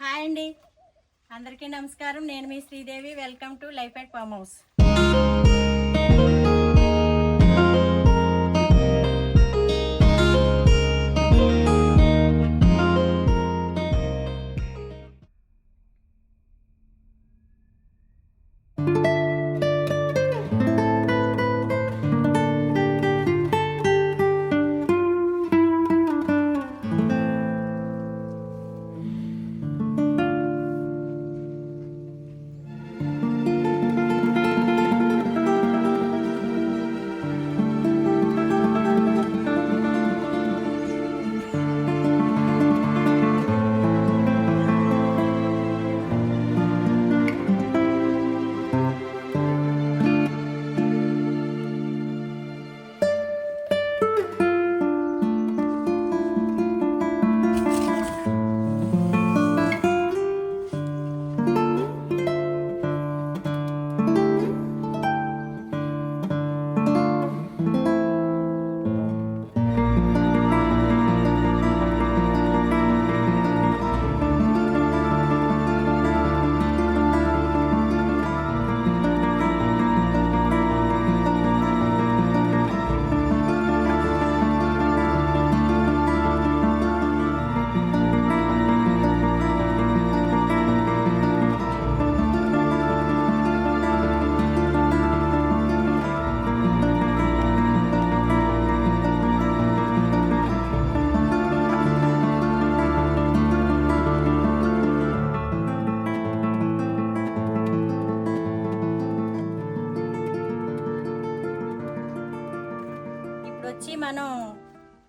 Hi అండి, అందరికీ నమస్కారం. నేను మీ Sridevi. Welcome to life at farm house.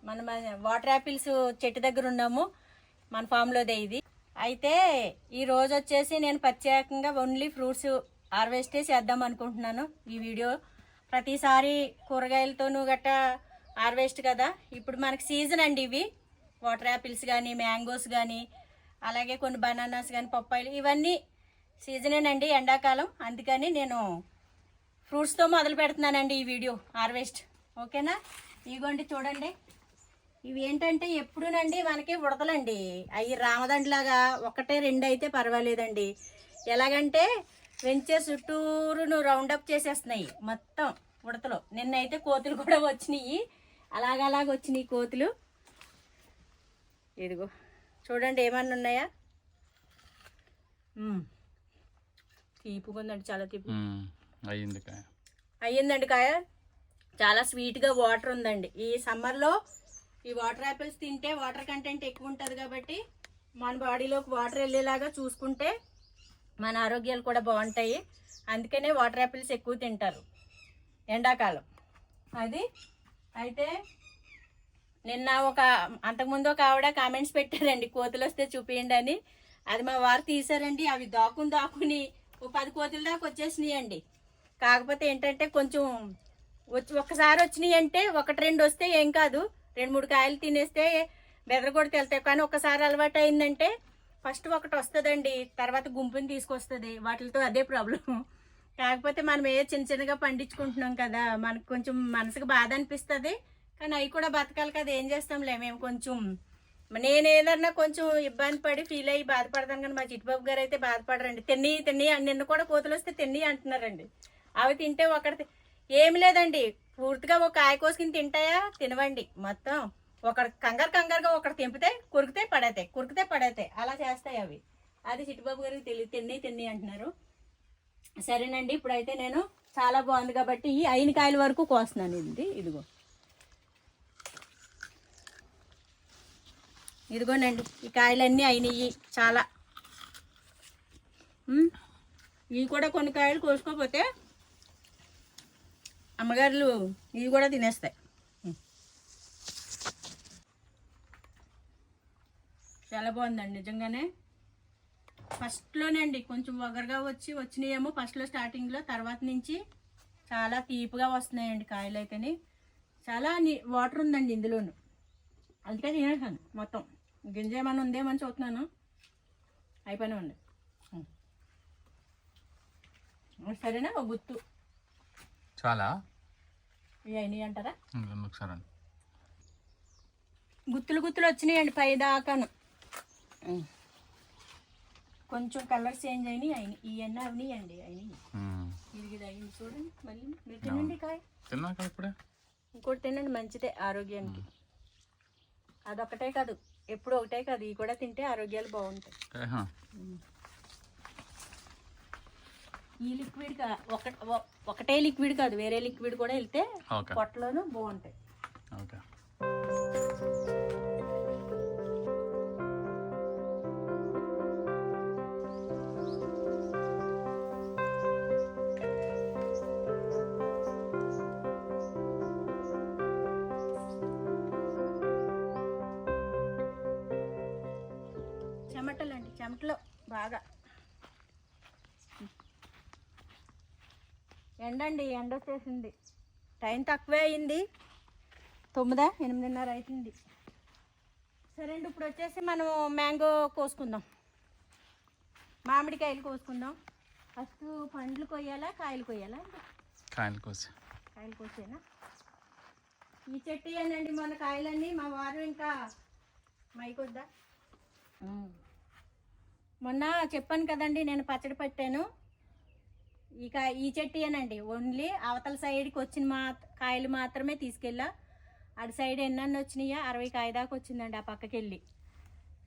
మనం వాటర్ యాపిల్స్ చెట్టు దగ్గర ఉన్నాము. మన ఫామ్లోదే ఇది. అయితే ఈ రోజు వచ్చేసి నేను ప్రత్యేకంగా ఓన్లీ ఫ్రూట్స్ హార్వెస్టే చేద్దాం అనుకుంటున్నాను. ఈ వీడియో ప్రతిసారి కూరగాయలతోనూ గట్టా హార్వెస్ట్ కదా, ఇప్పుడు మనకి సీజన్ అండి ఇవి. వాటర్ యాపిల్స్ కానీ, మ్యాంగోస్ కానీ, అలాగే కొన్ని బనానాస్ కానీ, పప్పాయిలు, ఇవన్నీ సీజనేనండి, ఎండాకాలం. అందుకని నేను ఫ్రూట్స్తో మొదలు పెడుతున్నానండి ఈ వీడియో హార్వెస్ట్. ఓకేనా? ఇదిగోండి చూడండి, ఇవి ఏంటంటే ఎప్పుడునండి మనకి ఉడతలండి. అవి రామదండలాగా ఒకటే రెండు అయితే పర్వాలేదండి. ఎలాగంటే వెంచే చుట్టూరు రౌండప్ చేసేస్తున్నాయి మొత్తం ఉడతలు. నిన్నైతే కోతులు కూడా వచ్చినాయి, అలాగ వచ్చినాయి కోతులు. ఇదిగో చూడండి ఏమన్నా ఉన్నాయా. తీపుగా ఉందండి, చాలా తీపు అయ్యిందండి కాయ. చాలా స్వీట్గా వాటర్ ఉందండి. ఈ సమ్మర్లో ఈ వాటర్ యాపిల్స్ తింటే వాటర్ కంటెంట్ ఎక్కువ ఉంటుంది కాబట్టి మన బాడీలోకి వాటర్ వెళ్ళేలాగా చూసుకుంటే మన ఆరోగ్యాలు కూడా బాగుంటాయి. అందుకనే వాటర్ యాపిల్స్ ఎక్కువ తింటారు ఎండాకాలం. అది అయితే నిన్న అంతకుముందు ఒక ఆవిడ కామెంట్స్ పెట్టారండి, కోతులు వస్తే చూపించండి అని. అది మా వారు తీసారండి. అవి దాక్కుని 10 కోతుల దాకా వచ్చేసినాయి అండి. కాకపోతే ఏంటంటే కొంచెం ఒక్కసారి వచ్చినాయి అంటే 1-2 వస్తే ఏం కాదు, 2-3 కాయలు తినేస్తే బెదరగొడితే వెళ్తాయి. కానీ ఒక్కసారి అలవాటు అయిందంటే ఫస్ట్ ఒకటి వస్తుందండి, తర్వాత గుంపుని తీసుకొస్తుంది. వాటితో అదే ప్రాబ్లం. కాకపోతే మనం చిన్నగా పండించుకుంటున్నాం కదా, మనకు కొంచెం మనసుకు బాధ అనిపిస్తుంది. కానీ అవి కూడా బతకాలి కదా, ఏం చేస్తాంలే. మేము కొంచెం నేను ఏదన్నా కొంచెం ఇబ్బంది పడి ఫీల్ అయ్యి బాధపడతాను, కానీ మా చిట్టుబాబు గారు అయితే బాధపడరండి. తిన్ని నిన్న కూడా కోతులు వస్తే తిన్ని అంటున్నారండి. అవి తింటే ఒకటి ఏమి లేదండి, పూర్తిగా ఒక కాయ కోసుకుని తింటాయా, తినవండి. మొత్తం కంగారుగా ఒకటి తెంపితే కురికితే పడేతాయి అలా చేస్తాయి అవి. అది చిట్టుబాబు గారికి తెలియదు, తిన్ని అంటున్నారు. సరేనండి, ఇప్పుడైతే నేను చాలా బాగుంది కాబట్టి ఈ 5 కాయల వరకు కోస్తున్నాను. ఇదిగోనండి, ఈ కాయలన్నీ అయినాయి చాలా. ఇవి కూడా కొన్ని కాయలు కోసుకోకపోతే అమ్మగారులు ఇవి కూడా తినేస్తాయి. చాలా బాగుందండి నిజంగానే. ఫస్ట్లోనండి కొంచెం వగరగా వచ్చినాయేమో ఫస్ట్లో స్టార్టింగ్లో, తర్వాత నుంచి చాలా తీపిగా వస్తున్నాయండి కాయలు అయితేనే. చాలా వాటర్ ఉందండి ఇందులోను, అందుకే తినేసాను మొత్తం. గింజ ఏమైనా ఉందేమని చూస్తున్నాను, అయిపోయినా ఉంది. సరేనా? ఒక గుత్తు చాలా ఇవన్నీ అంటారా? ఒకసారి గుత్తులు వచ్చినాయండి పై దాకాను. కొంచెం కలర్ చేంజ్ అయినాయి ఇవన్నీ అవనియండి అయినాయి ఉమ్. ఇది అయింది చూడండి. మళ్ళీ మీరు తినండి కాయ. తిన్నాక ఇప్పుడే ఇంకోటి తినండి, మంచిదే ఆరోగ్యానికి. అదొకటే కాదు, ఎప్పుడు ఒకటే కాదు, ఇవి కూడా తింటే ఆరోగ్యాలు బాగుంటాయి. ఆహా. ఈ లిక్విడ్ ఒకటే లిక్విడ్ కాదు, వేరే లిక్విడ్ కూడా వెళ్తే ఓకే పొట్టలోనూ బాగుంటాయి. ఓకే. చెమటలండి, చెమటలో బాగా ఎండండి, ఎండ వచ్చేసింది. టైం తక్కువే అయింది, 9, 8:30 అవుతుంది. సరే అండి, ఇప్పుడు వచ్చేసి మనం మ్యాంగో కోసుకుందాం, మామిడికాయలు కోసుకుందాం. ఫస్ట్ పండ్లు కొయ్యాలా కాయలు కొయ్యాలా? కాయలు కోసి కాయలు కోసేనా? ఈ చెట్టు ఏనండి మన కాయలన్నీ. మా వారు ఇంకా మైకొద్దా మొన్న చెప్పాను కదండి, నేను పచ్చడి పెట్టాను. ఇక ఈ చెట్టు ఏనండి, ఓన్లీ అవతల సైడ్కి వచ్చిన కాయలు మాత్రమే తీసుకెళ్ళా. అటు సైడ్ ఎన్నెన్ని వచ్చినాయో 60 కాయ దాకా వచ్చిందండి ఆ పక్కకి వెళ్ళి.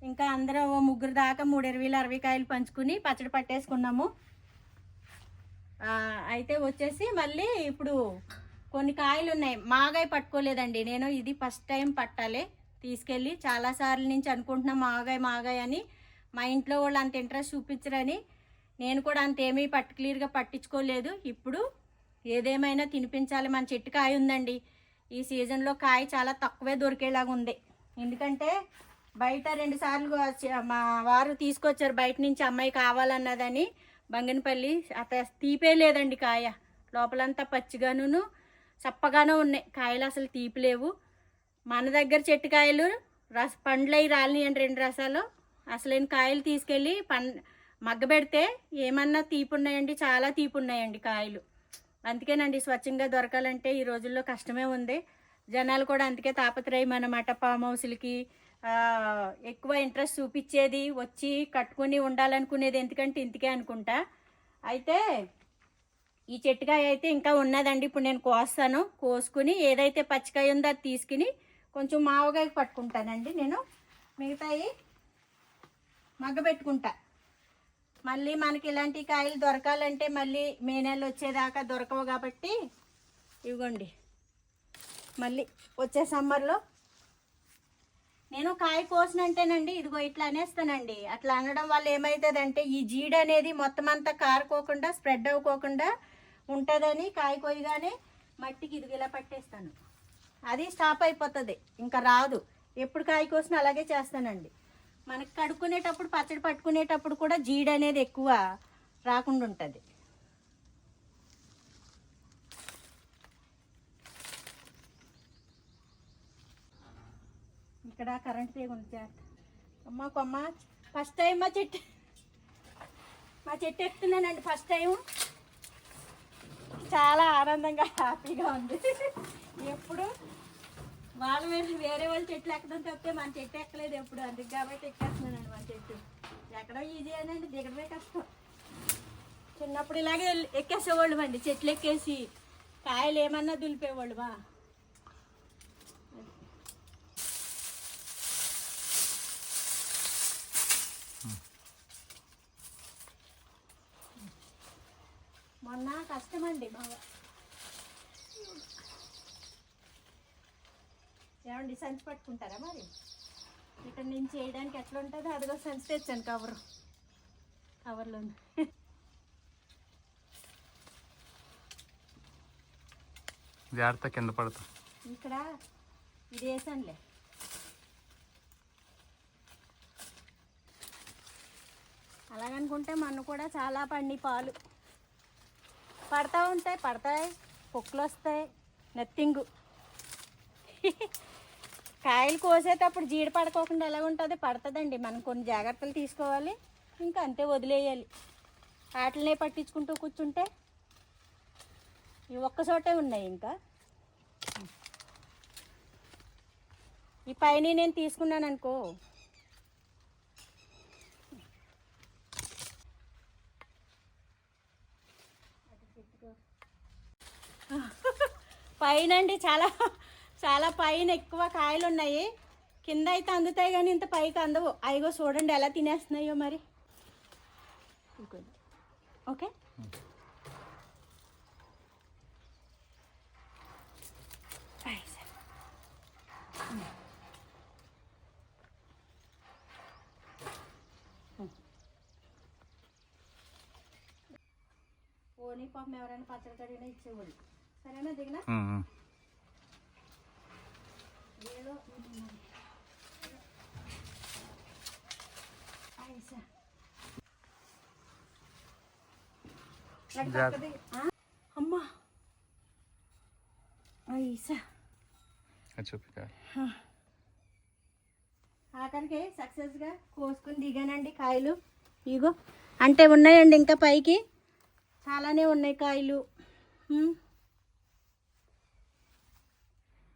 ఇంకా అందరం 3 దాకా 3 20 60 కాయలు పంచుకుని పచ్చడి పట్టేసుకున్నాము. అయితే వచ్చేసి మళ్ళీ ఇప్పుడు కొన్ని కాయలు ఉన్నాయి, మాగాయ పట్టుకోలేదండి నేను. ఇది ఫస్ట్ టైం పట్టాలి తీసుకెళ్ళి. చాలాసార్లు నుంచి అనుకుంటున్నా మాగాయ అని. మా ఇంట్లో వాళ్ళు అంత ఇంట్రెస్ట్ చూపించరని నేను కూడా అంతేమీ పర్టికులర్గా పట్టించుకోలేదు. ఇప్పుడు ఏదేమైనా తినిపించాలి. మన చెట్టు కాయ ఉందండి, ఈ సీజన్లో కాయ చాలా తక్కువే దొరికేలాగా ఉంది. ఎందుకంటే బయట 2 సార్లు మా వారు తీసుకొచ్చారు బయట నుంచి, అమ్మాయి కావాలన్నదని. బంగనపల్లి అత తీపే లేదండి కాయ, లోపలంతా పచ్చిగాను చప్పగానూ ఉన్నాయి కాయలు, అసలు తీపి లేవు. మన దగ్గర చెట్టు కాయలు పండ్లు అవి రాలినాయండి 2 రసాలు. అసలేని కాయలు తీసుకెళ్ళి మగ్గబెడితే ఏమన్నా తీపి ఉన్నాయండి, చాలా తీపి ఉన్నాయండి కాయలు. అందుకేనండి స్వచ్ఛంగా దొరకాలంటే ఈ రోజుల్లో కష్టమే ఉంది. జనాలు కూడా అందుకే తాపత్రయం అన్నమాట. ఫామ్ హౌస్లకి ఎక్కువ ఇంట్రెస్ట్ చూపించేది, వచ్చి కట్టుకుని ఉండాలనుకునేది ఎందుకంటే ఇంటికే అనుకుంటా. అయితే ఈ చెట్టుకాయ అయితే ఇంకా ఉన్నదండి, ఇప్పుడు నేను కోస్తాను. కోసుకుని ఏదైతే పచ్చికాయ ఉందో అది తీసుకుని కొంచెం మావగాయ పట్టుకుంటానండి నేను. మిగతాయి మగ్గబెట్టుకుంటా. మళ్ళీ మనకి ఇలాంటి కాయలు దొరకాలంటే మళ్ళీ మే నెల వచ్చేదాకా దొరకవు కాబట్టి ఇవ్వండి. మళ్ళీ వచ్చే సమ్మర్లో నేను కాయ కోసినంటేనండి ఇదిగో ఇట్లా అనేస్తానండి. అట్లా అనడం వల్ల ఏమవుతుందంటే ఈ జీడి అనేది మొత్తం అంతా కారుకోకుండా స్ప్రెడ్ అవ్వకోకుండా ఉంటుందని కాయ కోయగానే మట్టికి ఇదిగో ఇలా పట్టేస్తాను. అది స్టాప్ అయిపోతుంది, ఇంకా రాదు. ఎప్పుడు కాయ కోసినా అలాగే చేస్తానండి. మనకి కడుక్కునేటప్పుడు పచ్చడి పట్టుకునేటప్పుడు కూడా జీడి అనేది ఎక్కువ రాకుండా ఉంటుంది. ఇక్కడ కరెంట్ తీగ ఉంది. కొమ్మ ఫస్ట్ టైం మా చెట్టు ఎక్కుతున్నానండి. ఫస్ట్ టైం చాలా ఆనందంగా హ్యాపీగా ఉంది. ఎప్పుడు వాళ్ళు వేరే వాళ్ళ చెట్లు ఎక్కడం తప్పితే మన చెట్టు ఎక్కలేదు ఎప్పుడు. అందుకు కాబట్టి ఎక్కేస్తున్నానండి మన చెట్టు. ఎక్కడం ఈజీ అనండి, దిగడమే కష్టం. చిన్నప్పుడు ఇలాగే ఎక్కేసేవాళ్ళు అండి, చెట్లు ఎక్కేసి కాయలు ఏమన్నా దులిపేవాళ్ళు. మొన్న కష్టమండి బాగా. ఏమండి సంచి పట్టుకుంటారా మరి? ఇక్కడ నుంచి చేయడానికి ఎట్లా ఉంటుందో అదిగో సంచి తెచ్చాను, కవర్లో జాగ్రత్త కింద పడతా. ఇక్కడ ఇది వేసానులే. అలాగనుకుంటే మన్ను కూడా చాలా పండి పాలు పడతాయి, పొక్కులు వస్తాయి, నథింగ్. కాయలు కోసేటప్పుడు జీడి పడుకోకుండా ఎలా ఉంటుంది, పడుతుందండి. మనం కొన్ని జాగ్రత్తలు తీసుకోవాలి, ఇంకా అంతే వదిలేయాలి. వాటినే పట్టించుకుంటూ కూర్చుంటే ఇవి ఒక్కచోటే ఉన్నాయి. ఇంకా ఈ పైన నేను తీసుకున్నాను అనుకో, పైన అండి చాలా చాలా పైన ఎక్కువ కాయలు ఉన్నాయి. కింద అయితే అందుతాయి కానీ ఇంత పైకి అందవు. అయ్యో చూడండి ఎలా తినేస్తున్నాయో మరి. ఓకే ఓనీ పాపం ఎవరైనా పచ్చడి కడిగినా ఇచ్చేవాళ్ళు. సరేనా దిగినా ఏదో అమ్మా ఐసా చూపిక ఆఖరికి సక్సెస్గా కోసుకుని దిగానండి కాయలు. ఇగో అంటే ఉన్నాయండి ఇంకా పైకి చాలానే ఉన్నాయి కాయలు.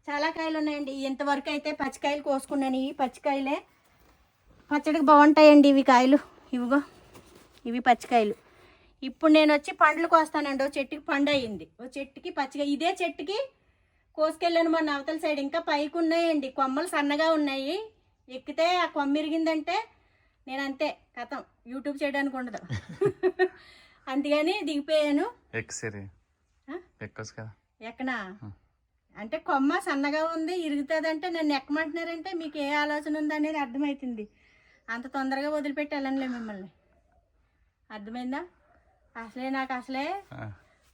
చాలా కాయలు ఉన్నాయండి. ఇంతవరకు అయితే పచ్చికాయలు కోసుకున్నాను. ఈ పచ్చికాయలే పచ్చడికి బాగుంటాయండి ఇవి కాయలు. ఇవిగో ఇవి పచ్చికాయలు. ఇప్పుడు నేను వచ్చి పండ్లు కోస్తానండి. ఓ చెట్టుకి పండు అయ్యింది, ఓ చెట్టుకి పచ్చికాయ. ఇదే చెట్టుకి కోసుకెళ్ళాను మొన్న అవతల సైడ్. ఇంకా పైకి ఉన్నాయండి, కొమ్మలు సన్నగా ఉన్నాయి. ఎక్కితే ఆ కొమ్మ ఇరిగిందంటే నేను అంతే కథం, యూట్యూబ్ చేయడానికి ఉండదు. అందుకని దిగిపోయాను. ఎక్కనా అంటే కొమ్మ సన్నగా ఉంది, ఇరుగుతుంది అంటే నన్ను ఎక్కమంటున్నారంటే మీకు ఏ ఆలోచన ఉంది అనేది అర్థమవుతుంది. అంత తొందరగా వదిలిపెట్టి వెళ్ళనులే మిమ్మల్ని. అర్థమైందా? అసలే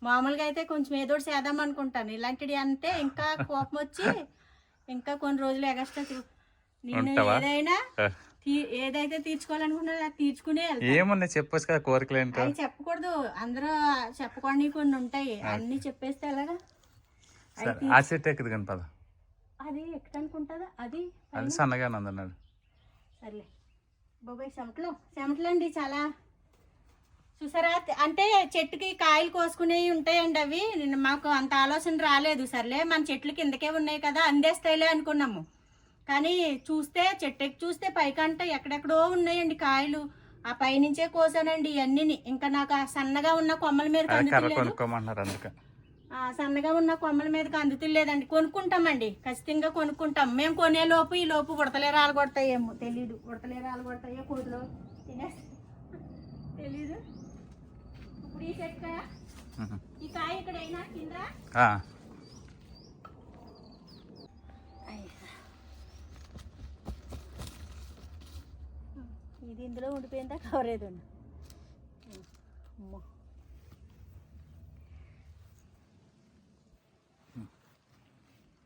మామూలుగా అయితే కొంచెం ఏదో చేద్దాం అనుకుంటాను. ఇలాంటివి అంటే ఇంకా కోపం వచ్చి ఇంకా కొన్ని రోజులు ఎగస్ట్రా నేను ఏదైతే తీర్చుకోవాలనుకున్నా అది తీర్చుకునే ఏమన్నా చెప్పొచ్చు కదా కోరికలు. అవి చెప్పకూడదు, అందరూ చెప్పకుండా కొన్ని ఉంటాయి. అన్ని చెప్పేస్తే ఎలాగా? అది ఎక్కడానికి ఉంటుందా? అది సన్నగా అన్నాడు. సర్లే బాబాయ్. చెమటలు అండి చాలా. చూసారా, అంటే చెట్టుకి కాయలు కోసుకునేవి ఉంటాయండి. అవి మాకు అంత ఆలోచన రాలేదు. సర్లే మన చెట్లు కిందకే ఉన్నాయి కదా, అందేస్తాయిలే అనుకున్నాము. కానీ చూస్తే చెట్టుకి చూస్తే పైకంటే ఎక్కడెక్కడో ఉన్నాయండి కాయలు. ఆ పైనుంచే కోసానండి ఇవన్నీ. ఇంకా నాకు ఆ సన్నగా ఉన్న కొమ్మల మీద సన్నగా ఉన్న కొమ్మల మీదకి అందుతులేదండి. కొనుక్కుంటామండి, ఖచ్చితంగా కొనుక్కుంటాం. మేము కొనే లోపు ఈ లోపు ఉడతలే రాలగొడతాయేమో తెలీదు. ఉడతలే రాలగొడతాయో కూతురు తెలీదు. ఇప్పుడు ఈ చెట్టు ఈ కాయ ఇక్కడ అయినా కింద ఇది ఇందులో ఉండిపోయిందా కవర్ ఏదో.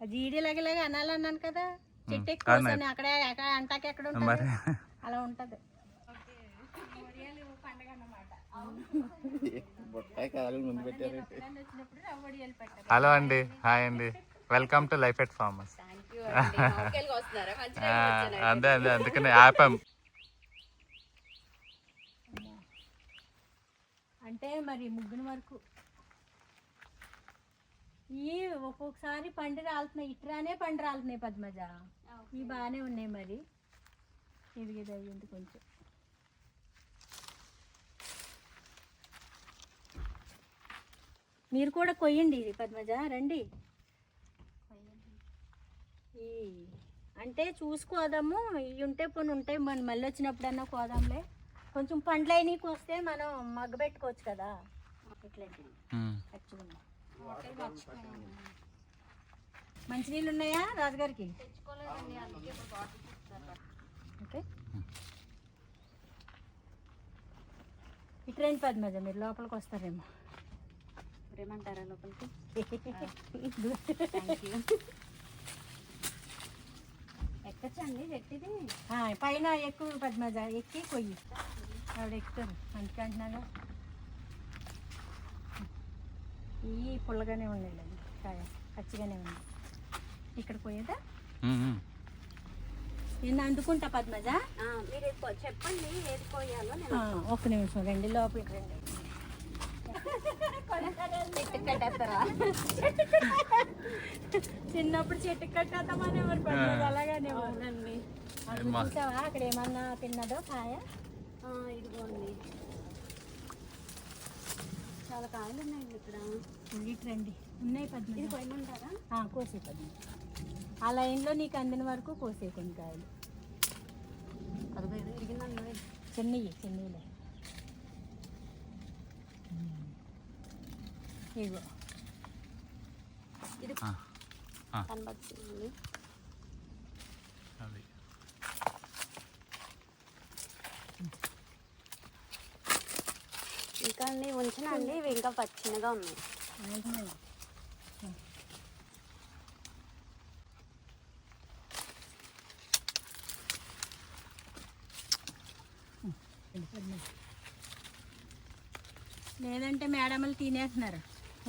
అది ఈడేలాగేలాగా అనాలన్నాను కదా. చెట్టు ఎక్కువ అక్కడ అంటాకెక్కడ ఉంటుంది అలా ఉంటది. పండుగ అన్నమాట. హలో అండి, హాయ్ అండి, welcome to life at farmers. అంతే అంతే, అందుకనే ఆపాం. అంటే మరి ముగ్గుని వరకు ఈ ఒక్కొక్కసారి పండు రాలుతున్నాయి, ఇట్రానే పండు రాలుతున్నాయి పద్మజ. ఇవి బాగానే ఉన్నాయి మరి. ఇది అయ్యింది కొంచెం. మీరు కూడా కొయ్యండి పద్మజ, రండి. అంటే చూసుకోదాము, ఇవి ఉంటే పోనీ ఉంటాయి, మనం మళ్ళీ వచ్చినప్పుడన్నా కోదాంలే. కొంచెం పండ్లు అయినకి వస్తే మనం మగ్గ పెట్టుకోవచ్చు కదా. ఇట్లాంటివి మంచినీళ్ళు ఉన్నాయా రాజుగారికి? ఓకే, ఇట్రేంటి పద్మజ, మీరు లోపలికి వస్తారేమో. ఏమంటారా లోపలికి? ఎక్కచ్చండి చెట్టిది పైన ఎక్కువ పద్మజ, ఎక్కి కొయ్యి. ఆవిడ ఎక్కుతారు అందుకే అంటున్నాగా. ఇవి పుల్లగానే ఉండేది కాయ, పచ్చిగానే ఉంది. ఇక్కడ పోయేదా? నేను అందుకుంటా పద్మజ, మీరు చెప్పండి ఏది పోయాలో. ఒక్క నిమిషం రండి, లోపలికి రండి. చిన్నప్పుడు చెట్టు కట్టేద్దామని ఎవరు పడ్డది, అలాగానే ఉందండి. చూసావా అక్కడ ఏమన్నా తిన్నదో కాయ? ఇదిగోండి, చాలా కాయలు ఉన్నాయండి ఇక్కడ. రండి. ఉన్నాయి పద్మజ. ఇది కొయ్యమంటారా? కోసే పద్మ. ఆ లైన్లో నీకు అందిన వరకు కోసే కొన్ని కాయలు. అది ఇరిగిందండి. చెన్నీలో ఇగో ఇది ఆ. కనబడుతుంది. అది ఇంకా అండి ఉంచనండి, ఇవి ఇంకా పచ్చిగా ఉన్నాయి. లేదంటే మేడములు తినేస్తున్నారు,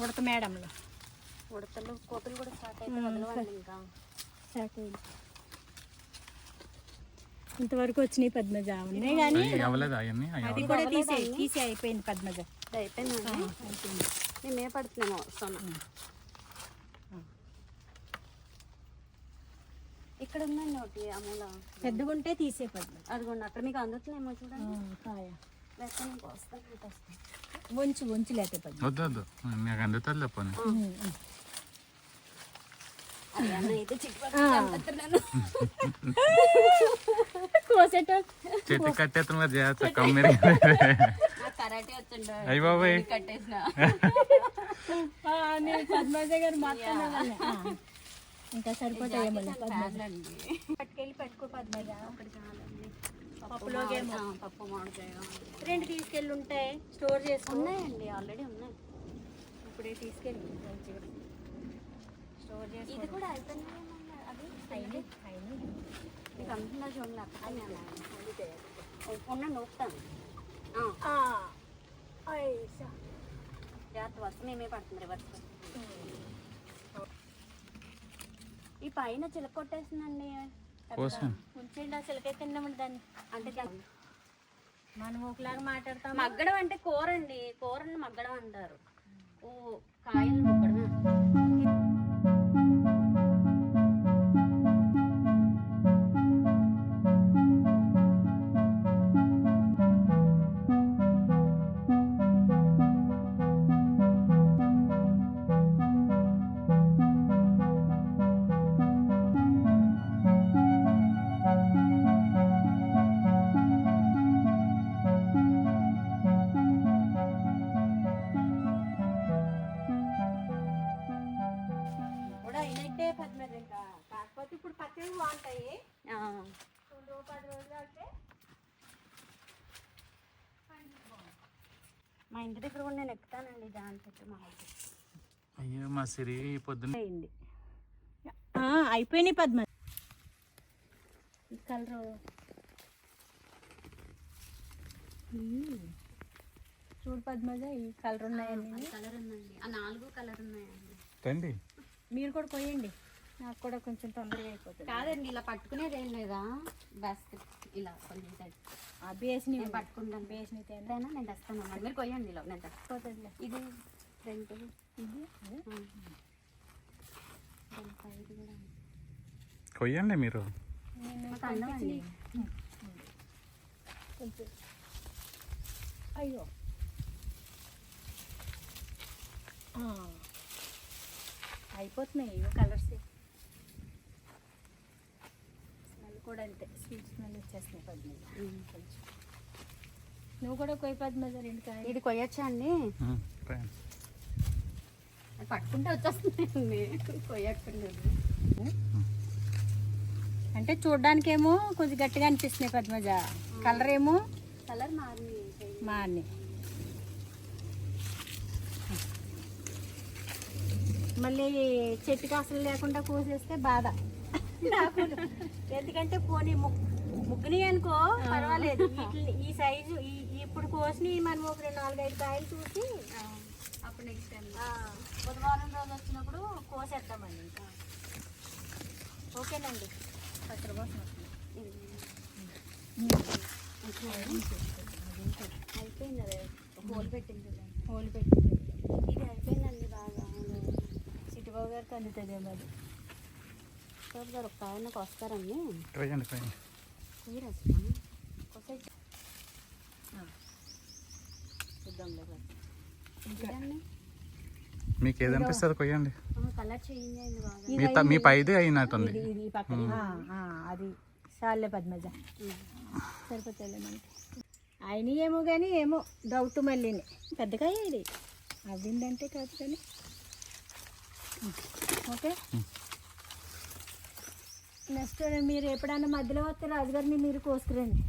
ఉడత మేడములు. ఉడతలు కోతులు కూడా స్టార్ట్ అయితే వదలవండి ఇంకా. ఇంతవరకు వచ్చినాయి పద్మజ ఉన్నాయి కానీ అవ్వలేదు అవన్నీ అది కూడా తీసే అయిపోయింది పద్మజ. ఇది అయిపోయిందండి. మేము ఏ పడుతున్నామో వస్తాను. ఇక్కడ ఉందండి ఒకటి అమూల, పెద్దగా ఉంటే తీసే పద్మజ. అదిగోండి అక్కడ మీకు అందుతున్నామో చూడండి. కాయ లేకపోతే మీకు వస్తాను. వంచు లేకపోతే పద్మజ. వద్దు నాకు అందుతుంది లేకపోతే అదే అన్న అయితే చిక్కుతున్నాను. కోసేట చెట్టు కట్టేస్తాను మరి జాగ్రత్త కమ్మిరి. కరాటే వచ్చిండు అయ్యి బాబాయ్ కట్టేసిన. నేను పద్మజ గారు మాట్లాడాలి. ఇంకా సరిపోతాయేమో పట్టుకెళ్ళి పెట్టుకో పద్మజ. ఒకటి చాలండి. పప్పులోకేమో పప్పు మామిడికాయ 2 తీసుకెళ్ళి ఉంటాయి, స్టోర్ ఉన్నాయండి, ఆల్రెడీ ఉన్నాయి. ఇప్పుడే తీసుకెళ్ళి స్టోర్ చేసి. ఇది కూడా అయిపోయింది. అది మీకు అంటున్నా చూడండి. అక్కడ ఉండండి ఊపుతాను. జాగ్రత్త వస్తే మేమే పడుతుంది రివర్స్. ఈ పైన చిలక కొట్టేసిందండి. ఉంచండి, అసలుకైతే తిన్నామండి దాన్ని. అంటే మనం ఒకలాగా మాట్లాడతాం. మగ్గడం అంటే కూర అండి, కూరని మగ్గడం అంటారు. ఓ కాయలు మగ్గడమే. కూడా అయినట్టే పద్మజ. ఇంకా కాకపోతే ఇప్పుడు పచ్చడి బాగుంటాయి. 10 రోజులు అంటే మా ఇంటి దగ్గర కూడా నేను ఎక్కుతానండి జామ చెట్టు. మా అయ్యో మా సిరి పొద్దున్న అయింది. అయిపోయినాయి పద్మ. ఈ కలరు చూడు పద్మజ, ఈ కలర్ ఉన్నాయండి. కలర్ ఉందండి, ఆ 4 కలర్ ఉన్నాయండి. రండి మీరు కూడా కొయ్యండి, నాకు కూడా కొంచెం తొందరగా అయిపోతుంది. కాదండి ఇలా పట్టుకునేది ఏం లేదా, బాస్కెట్ ఇలా కొంచెం సైడ్ ఆ బేస్ని నేను పట్టుకుంటాను. బేస్ని తేనా నేను తెస్తాను. మరి మీరు కొయ్యండి ఇలా, నేను తెస్తాను. ఇది ఫ్రంట్, ఇది కొయ్యండి మీరు. మాకు అందం అండి. కొంచెం అయ్యో అయిపోతున్నాయి ఇవి కలర్స్. స్మెల్ కూడా అంతే, స్వీట్ స్మెల్ వచ్చేస్తున్నాయి పద్మజ. కొంచెం నువ్వు కూడా కొయ్యి పద్మజ 2 కాయలు. ఇది కొయ్యొచ్చా అండి? అది పట్టుకుంటే వచ్చేస్తుందండి, కొయ్యక్కర్లేదు. అంటే చూడ్డానికేమో కొంచెం గట్టిగా అనిపిస్తున్నాయి పద్మజ, కలర్ ఏమో కలర్ మాని. మళ్ళీ చెట్టుకి అసలు లేకుండా కోసేస్తే బాధ నాకు. ఎందుకంటే పోనీ ముగ్గుని అనుకో పర్వాలేదు, ఈ సైజు ఇప్పుడు కోసిని మనం ఒక 4-5 కాయలు చూసి అప్పుడు నెక్స్ట్ టైం బుధవారం రోజు వచ్చినప్పుడు కోసేద్దామండి. ఇంకా ఓకేనండి. పచ్చడి కోసం అయిపోయింది. అదే హోల్ పెట్టింది, హోల్ పెట్టింది. ఇది అయిపోయిందండి బాగా. చిట్టుబాబు గారికి అందుతుంది అది. సార్ గారు ఒక ఆయనకు వస్తారండి. కొయ్యండి కొయ్యండి. చూద్దాం ఇదండి మీకు ఏది అనిపిస్తుంది కొయ్యండి. కలర్ చేంజ్ అయింది బాగా. మీ పైది అయినట్టుంది. ఇది ఈ పక్కన అది చాలే పద్మజ సరిపోతాయిలే మనకి. ఆయన ఏమో కానీ ఏమో డౌట్ మళ్ళీ పెద్దగా ఇది అవ్విందంటే కాదు కానీ ఓకే. నెక్స్ట్ మీరు ఎప్పుడన్నా మధ్యలో వస్తే రాజుగారిని మీరు కోసుకురండి.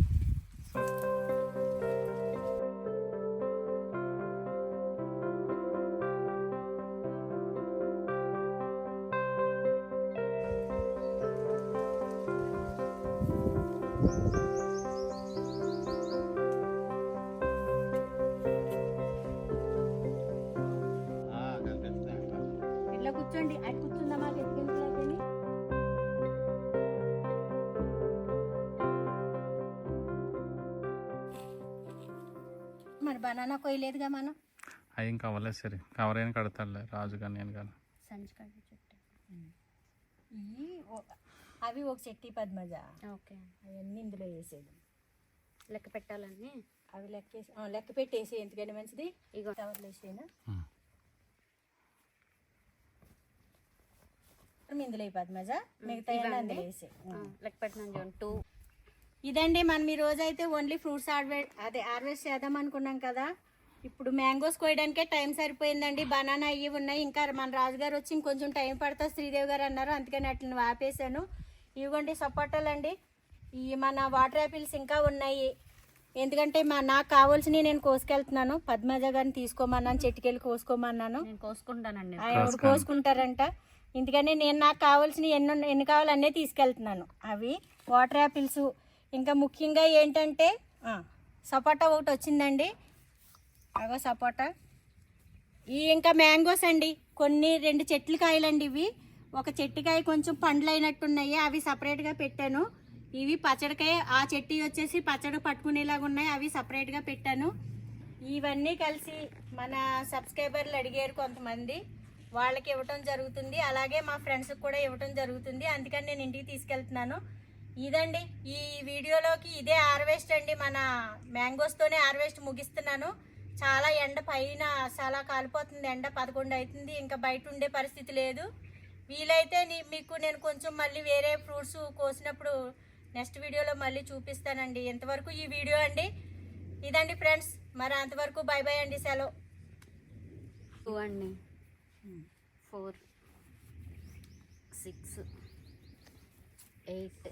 ఇట్లా కూర్చోండి. అది కూర్చుందా మాకు ఎత్తుకెళ్ళి మరి బనానా కొయ్యలేదుగా మనం. అవి ఇంకా అవ్వలేదు సరే. కవర్ అయినా కడతాడులే రాజు కానీ నేను కానీ. సంచికాయ చెట్టు. అవి ఒక చెట్టి పద్మజ. ఓకే. అవన్నీ ఇందులో వేసేది. లెక్క పెట్టాలని అవి లెక్క పెట్టేసి ఎందుకంటే మంచిది. ఇగో కవర్లు వేసేనా ఇందులో పద్మజ మిగతా అందులో వేసే లెక్క పెట్టినాను చూడండి 2. ఇదండి మనం ఈ రోజు అయితే ఓన్లీ ఫ్రూట్స్ హార్వెస్ట్ చేద్దాం అనుకున్నాం కదా. ఇప్పుడు మ్యాంగోస్ కోయడానికే టైం సరిపోయిందండి. బనానా అయ్యి ఉన్నాయి. ఇంకా మన రాజుగారు వచ్చి ఇంకొంచెం టైం పడుతుంది శ్రీదేవి గారు అన్నారు, అందుకని అట్లా ఆపేసాను. ఇవ్వండి సపోటాలండి. ఈ మన వాటర్ యాపిల్స్ ఇంకా ఉన్నాయి. ఎందుకంటే నాకు కావాల్సినవి నేను కోసుకెళ్తున్నాను. పద్మజ గారిని తీసుకోమన్నాను, చెట్టుకెళ్ళి కోసుకోమన్నాను. నేను కోసుకుంటానండి. ఎవరు కోసుకుంటారంట. ఎందుకని నేను నాకు కావాల్సినవి ఎన్ని కావాలన్నీ తీసుకెళ్తున్నాను. అవి వాటర్ యాపిల్స్. ఇంకా ముఖ్యంగా ఏంటంటే సపోటా ఒకటి వచ్చిందండి. అగో సపోటా. ఈ ఇంకా మ్యాంగోస్ అండి. కొన్ని 2 చెట్లు కాయలండి ఇవి. ఒక చెట్టుకాయ కొంచెం పండ్లు అయినట్టున్నాయి, అవి సపరేట్గా పెట్టాను. ఇవి పచ్చడికాయ, ఆ చెట్టు వచ్చేసి పచ్చడి పట్టుకునేలాగా ఉన్నాయి, అవి సపరేట్గా పెట్టాను. ఇవన్నీ కలిసి మన సబ్స్క్రైబర్లు అడిగారు కొంతమంది, వాళ్ళకి ఇవ్వటం జరుగుతుంది. అలాగే మా ఫ్రెండ్స్కి కూడా ఇవ్వటం జరుగుతుంది. అందుకని నేను ఇంటికి తీసుకెళ్తున్నాను. ఇదండి ఈ వీడియోలోకి ఇదే హార్వెస్ట్ అండి. మన మ్యాంగోస్తోనే హార్వెస్ట్ ముగిస్తున్నాను. చాలా ఎండ పైన చాలా కాలిపోతుంది. ఎండ 11 అవుతుంది. ఇంకా బయట ఉండే పరిస్థితి లేదు. వీలైతే మీకు నేను కొంచెం మళ్ళీ వేరే ఫ్రూట్స్ కోసినప్పుడు నెక్స్ట్ వీడియోలో మళ్ళీ చూపిస్తానండి. ఇంతవరకు ఈ వీడియో అండి. ఇదండి ఫ్రెండ్స్, మరి అంతవరకు బై బై అండి, సెలవు. 2 అండి 4 6 8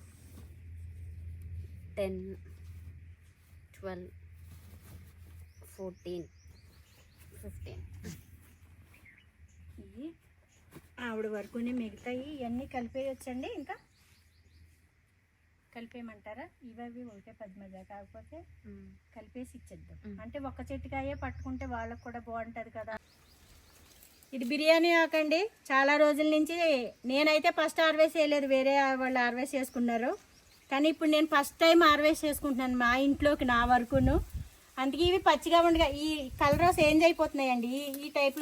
10 12 14 15. ఇవి ఆవిడ వరకునే మిగతాయి ఇవన్నీ కలిపేయచ్చండి. ఇంకా కలిపేయమంటారా? ఇవి ఒకటే పద్మజ, కాకపోతే కలిపేసి ఇచ్చేద్దాం. అంటే ఒక్క చెట్టుకాయే పట్టుకుంటే వాళ్ళకు కూడా బాగుంటుంది కదా. ఇది బిర్యానీ ఆకండి. చాలా రోజుల నుంచి నేనైతే ఫస్ట్ హార్వెస్ట్ చేయలేదు, వేరే వాళ్ళు హార్వెస్ట్ చేసుకున్నారు. కానీ ఇప్పుడు నేను ఫస్ట్ టైం హార్వెస్ట్ చేసుకుంటున్నాను మా ఇంట్లోకి, నా వరకును. అందుకే ఇవి పచ్చిగా ఉండగా ఈ కలర్ చేంజ్ అయిపోతున్నాయండి. ఈ టైప్లో